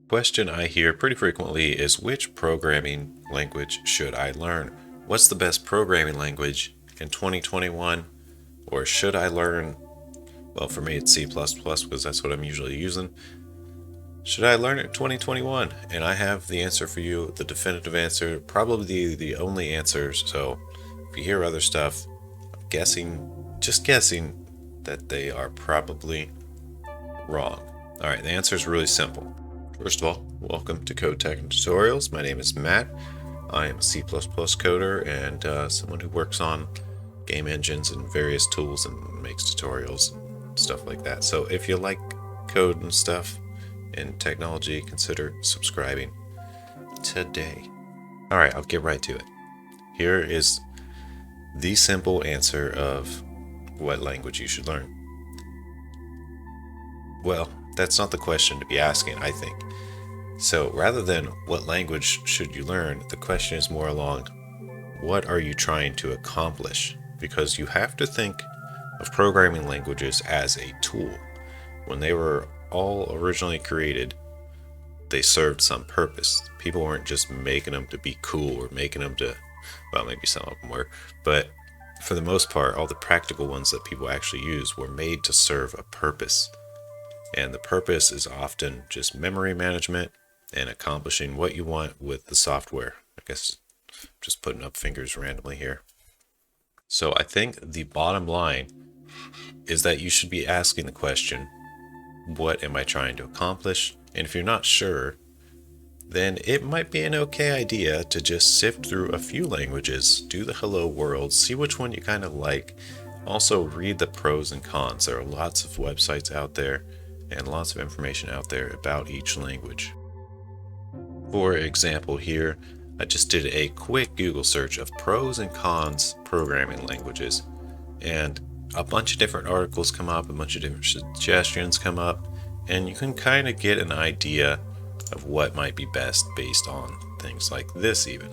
Question I hear pretty frequently is, which programming language should I learn? What's the best programming language in 2021? Or should I learn, well, for me it's C++ because that's what I'm usually using. Should I learn it in 2021? And I have the answer for you, the definitive answer, probably the only answer. So if you hear other stuff, I'm just guessing, that they are probably wrong. All right, the answer is really simple. First of all, welcome to Code Tech and Tutorials. My name is Matt. I am a C++ coder and someone who works on game engines and various tools and makes tutorials and stuff like that. So if you like code and stuff and technology, consider subscribing today. All right, I'll get right to it. Here is the simple answer of what language you should learn. Well, that's not the question to be asking, I think. So rather than what language should you learn, the question is more along, what are you trying to accomplish? Because you have to think of programming languages as a tool. When they were all originally created, they served some purpose. People weren't just making them to be cool or making them to, well, maybe some of them were, but for the most part, all the practical ones that people actually use were made to serve a purpose. And the purpose is often just memory management and accomplishing what you want with the software. I guess just putting up fingers randomly here. So I think the bottom line is that you should be asking the question, what am I trying to accomplish? And if you're not sure, then it might be an okay idea to just sift through a few languages, do the hello world, see which one you kind of like. Also read the pros and cons. There are lots of websites out there and lots of information out there about each language. For example, here I just did a quick Google search of pros and cons programming languages, and a bunch of different articles come up, a bunch of different suggestions come up, and you can kind of get an idea of what might be best based on things like this even.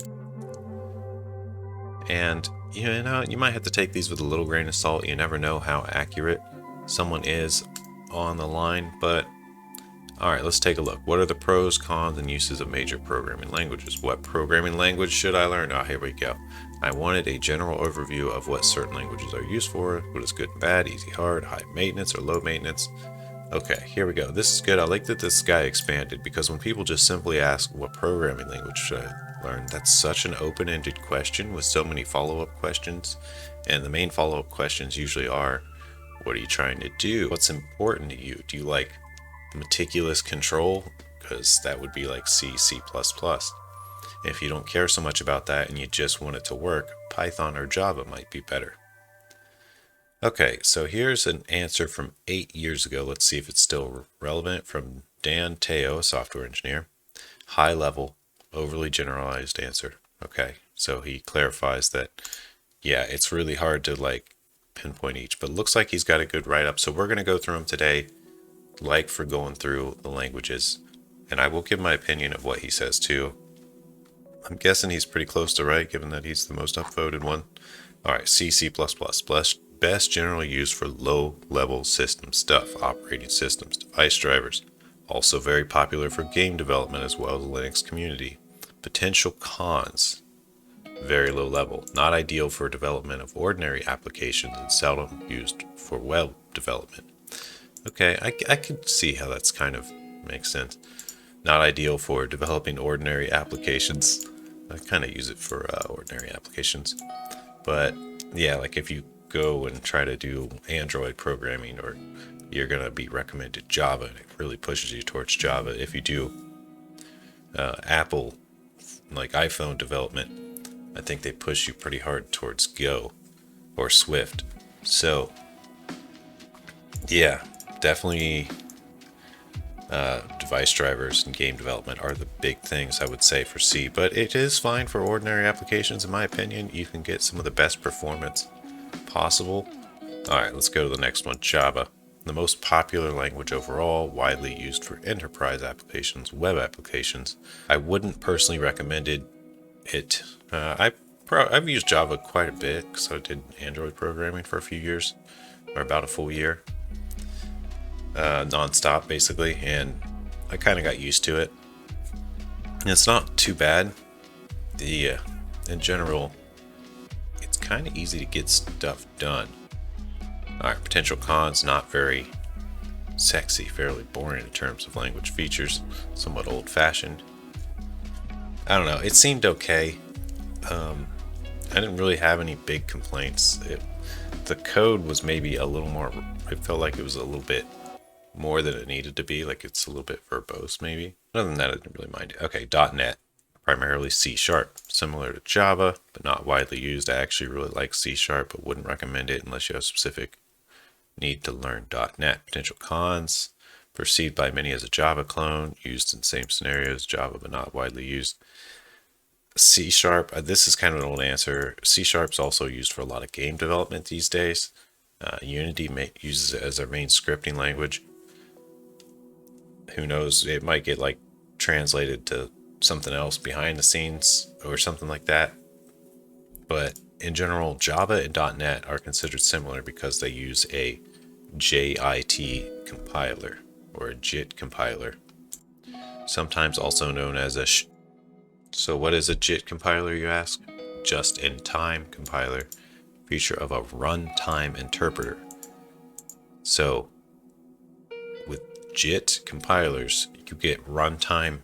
And you might have to take these with a little grain of salt. You never know how accurate someone is on the line, but all right, let's take a look. What are the pros, cons, and uses of major programming languages? What programming language should I learn? Oh, here we go. I wanted a general overview of what certain languages are used for, what is good and bad, easy, hard, high maintenance, or low maintenance. Okay, here we go. This is good. I like that this guy expanded, because when people just simply ask what programming language should I learn, that's such an open-ended question with so many follow-up questions. And the main follow-up questions usually are, what are you trying to do? What's important to you? Do you like meticulous control? Because that would be like C, C++. If you don't care so much about that and you just want it to work, Python or Java might be better. Okay, so here's an answer from 8 years ago. Let's see if it's still relevant, from Dan Teo, a software engineer. High level, overly generalized answer. Okay, so he clarifies that, yeah, it's really hard to pinpoint each, but it looks like he's got a good write-up. So we're going to go through them today, for going through the languages, and I will give my opinion of what he says too. I'm guessing he's pretty close to right, given that he's the most upvoted one. All right, C, C++, best generally used for low-level system stuff, operating systems, device drivers. Also very popular for game development as well as the Linux community. Potential cons: very low level, not ideal for development of ordinary applications and seldom used for web development. Okay, I can see how that's kind of makes sense. Not ideal for developing ordinary applications. I kind of use it for ordinary applications. But yeah, like if you go and try to do Android programming, or you're going to be recommended Java, and it really pushes you towards Java. If you do Apple, like iPhone development, I think they push you pretty hard towards Go or Swift. So yeah, definitely device drivers and game development are the big things I would say for C, but it is fine for ordinary applications. In my opinion, you can get some of the best performance possible. All right, let's go to the next one. Java, the most popular language overall, widely used for enterprise applications, web applications. I wouldn't personally recommend it. I've used Java quite a bit because I did Android programming for a few years, or about a full year, non-stop basically, and I kind of got used to it. It's not too bad. In general, it's kind of easy to get stuff done. Alright, potential cons, not very sexy, fairly boring in terms of language features, somewhat old-fashioned. I don't know, it seemed okay. I didn't really have any big complaints. The code was maybe a little more, it felt like it was a little bit more than it needed to be, like it's a little bit verbose maybe. Other than that, I didn't really mind it. Okay, .NET, primarily C#, similar to Java, but not widely used. I actually really like C#, but wouldn't recommend it unless you have specific need to learn .NET. Potential cons, perceived by many as a Java clone, used in same scenarios, Java, but not widely used. C#, this is kind of an old answer. C# is also used for a lot of game development these days. Unity uses it as their main scripting language. Who knows, it might get like translated to something else behind the scenes or something like that. But in general, Java and .NET are considered similar because they use a JIT compiler or a JIT compiler, sometimes also known as a So what is a JIT compiler, you ask? Just-in-time compiler, feature of a runtime interpreter. So with JIT compilers, you get runtime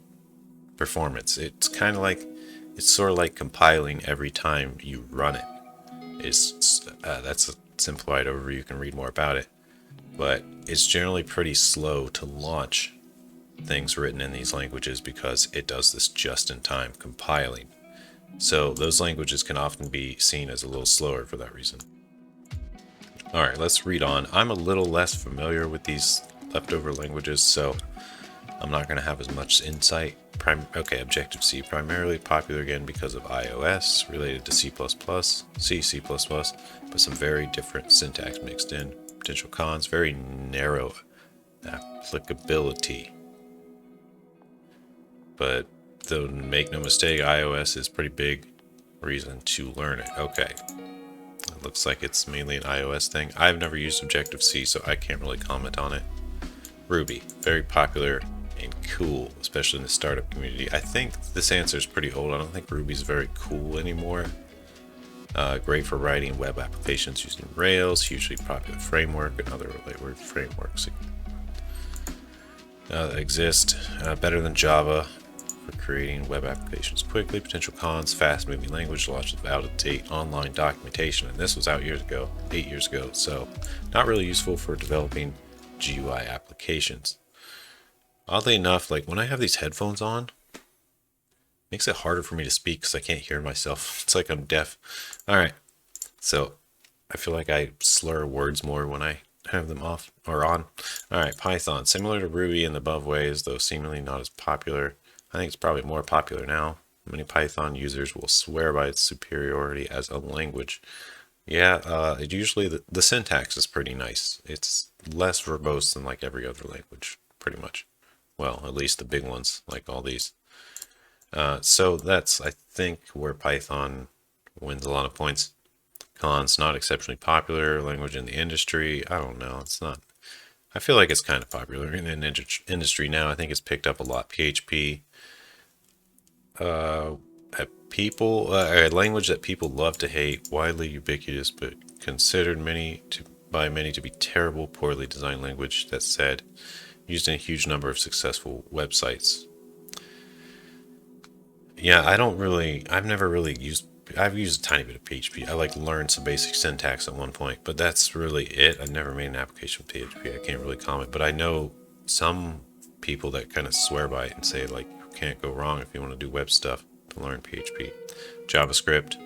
performance. It's sort of like compiling every time you run it. That's a simplified overview. You can read more about it, but it's generally pretty slow to launch things written in these languages because it does this just-in-time compiling. So those languages can often be seen as a little slower for that reason. All right, let's read on. I'm a little less familiar with these leftover languages, so I'm not going to have as much insight. Okay, Objective-C, primarily popular again because of iOS, related to C++, C++, but some very different syntax mixed in. Potential cons, very narrow applicability. But though, make no mistake, iOS is pretty big reason to learn it. Okay, it looks like it's mainly an iOS thing. I've never used Objective-C, so I can't really comment on it. Ruby, very popular and cool, especially in the startup community. I think this answer is pretty old. I don't think Ruby's very cool anymore. Great for writing web applications using Rails, hugely popular framework, and other related frameworks that exist. Better than Java for creating web applications quickly. Potential cons, fast-moving language, lots of out-of-date online documentation, and this was out years ago, 8 years ago, so not really useful for developing GUI applications. Oddly enough, like when I have these headphones on, it makes it harder for me to speak because I can't hear myself. It's like I'm deaf. All right, so I feel like I slur words more when I have them off or on. All right, Python, similar to Ruby in the above ways, though seemingly not as popular. I think it's probably more popular now. Many Python users will swear by its superiority as a language. Yeah, it usually the syntax is pretty nice. It's less verbose than like every other language, pretty much. Well, at least the big ones, like all these. So that's, I think, where Python wins a lot of points. Cons, not exceptionally popular language in the industry. I don't know. It's not. I feel like it's kind of popular in an industry now. I think it's picked up a lot. PHP. A language that people love to hate, widely ubiquitous, but considered by many to be terrible, poorly designed language. That said, used in a huge number of successful websites. Yeah, I've used a tiny bit of PHP. I learned some basic syntax at one point, but that's really it. I've never made an application with PHP. I can't really comment, but I know some people that kind of swear by it and say like, you can't go wrong if you want to do web stuff to learn PHP. JavaScript.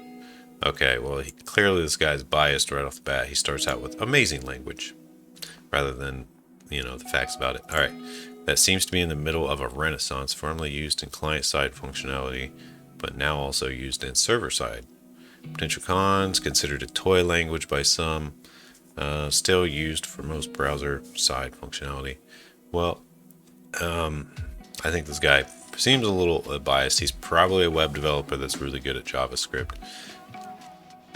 Okay, well, clearly this guy's biased right off the bat. He starts out with amazing language rather than, the facts about it. All right. That seems to be in the middle of a renaissance, formerly used in client-side functionality, but now also used in server-side. Potential cons, considered a toy language by some, still used for most browser-side functionality. Well, I think this guy seems a little biased. He's probably a web developer that's really good at JavaScript.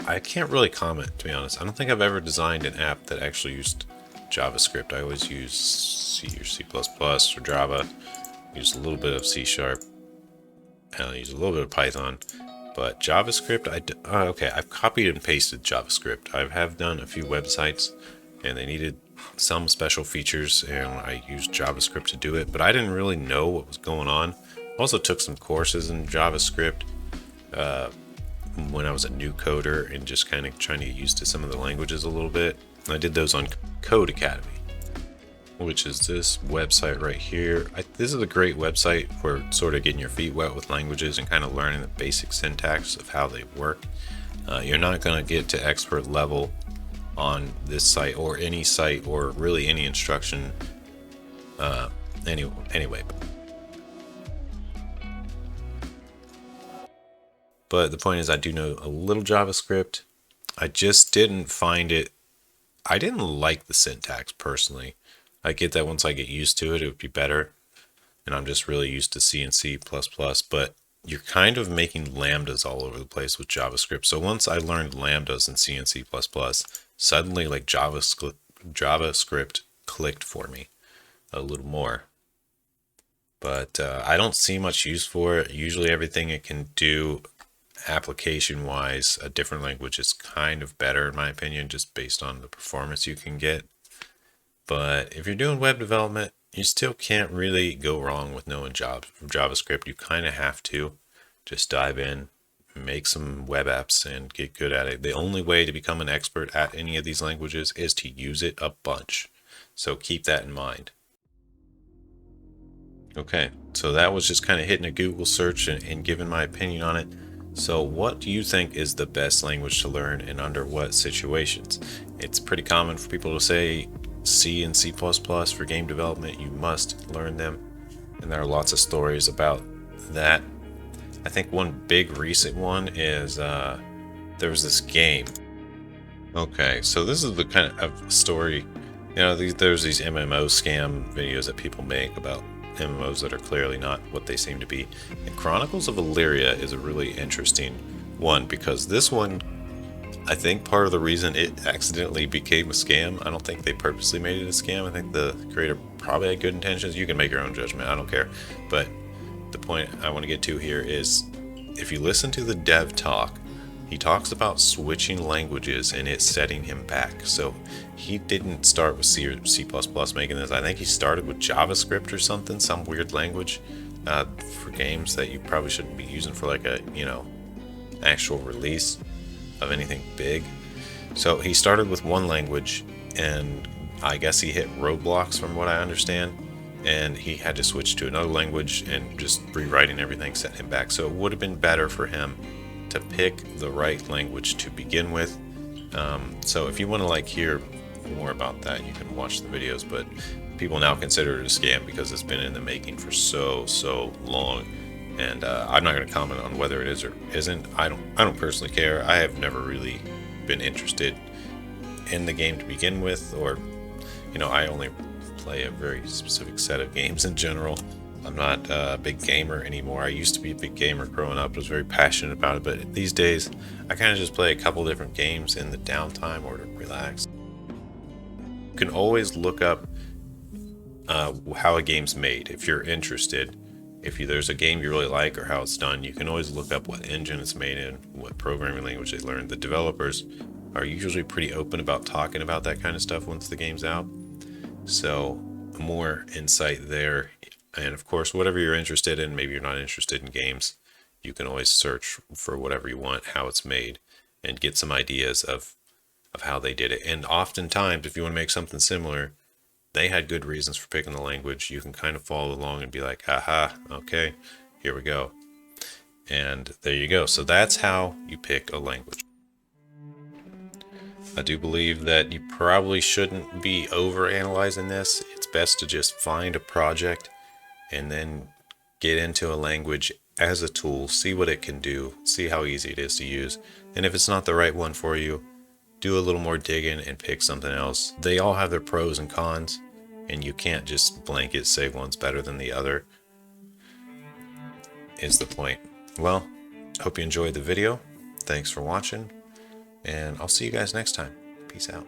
I can't really comment, to be honest. I don't think I've ever designed an app that actually used JavaScript. I always use C or C++ or Java. Use a little bit of C#. I'll use a little bit of Python. But JavaScript, okay, I've copied and pasted JavaScript. I have done a few websites, and they needed some special features, and I used JavaScript to do it, but I didn't really know what was going on. Also took some courses in JavaScript when I was a new coder and just kind of trying to get used to some of the languages a little bit. I did those on Code Academy, which is this website right here. This is a great website for sort of getting your feet wet with languages and kind of learning the basic syntax of how they work. You're not going to get to expert level on this site or any site or really any instruction anyway. But the point is, I do know a little JavaScript. I just didn't find it. I didn't like the syntax personally. I get that once I get used to it, it would be better. And I'm just really used to C and C++, but you're kind of making lambdas all over the place with JavaScript. So once I learned lambdas in C and C++, suddenly like JavaScript clicked for me a little more. But I don't see much use for it. Usually everything it can do application-wise, a different language is kind of better in my opinion, just based on the performance you can get. But if you're doing web development, you still can't really go wrong with knowing JavaScript. You kind of have to just dive in, make some web apps, and get good at it. The only way to become an expert at any of these languages is to use it a bunch. So keep that in mind. Okay, so that was just kind of hitting a Google search and giving my opinion on it. So what do you think is the best language to learn and under what situations? It's pretty common for people to say C and C++ for game development. You must learn them. And there are lots of stories about that. I think one big recent one is there was this game. Okay, so this is the kind of story, you know, there's these MMO scam videos that people make about MMOs that are clearly not what they seem to be. And Chronicles of Illyria is a really interesting one because this one, I think part of the reason it accidentally became a scam, I don't think they purposely made it a scam. I think the creator probably had good intentions. You can make your own judgment, I don't care. But the point I want to get to here is if you listen to the dev talk, he talks about switching languages and it setting him back. So he didn't start with C or C++ making this. I think he started with JavaScript or something, some weird language for games that you probably shouldn't be using for like a, you know, actual release of anything big. So he started with one language and I guess he hit roadblocks from what I understand. And he had to switch to another language and just rewriting everything set him back. So it would have been better for him to pick the right language to begin with. So if you want to like hear more about that, you can watch the videos, but people now consider it a scam because it's been in the making for so long. And I'm not going to comment on whether it is or isn't. I don't personally care. I have never really been interested in the game to begin with, or, you know, I only play a very specific set of games in general. I'm not a big gamer anymore. I used to be a big gamer growing up. I was very passionate about it, but these days I kind of just play a couple different games in the downtime or to relax. You can always look up how a game's made if you're interested. If there's a game you really like or how it's done, you can always look up what engine it's made in, what programming language they learned. The developers are usually pretty open about talking about that kind of stuff once the game's out. So more insight there. And of course, whatever you're interested in, maybe you're not interested in games, you can always search for whatever you want, how it's made, and get some ideas of how they did it. And oftentimes, if you want to make something similar, they had good reasons for picking the language. You can kind of follow along and be like, aha, okay, here we go. And there you go. So that's how you pick a language. I do believe that you probably shouldn't be over-analyzing this. It's best to just find a project and then get into a language as a tool, see what it can do, see how easy it is to use. And if it's not the right one for you, do a little more digging and pick something else. They all have their pros and cons, and you can't just blanket say one's better than the other, is the point. Well, hope you enjoyed the video. Thanks for watching, and I'll see you guys next time. Peace out.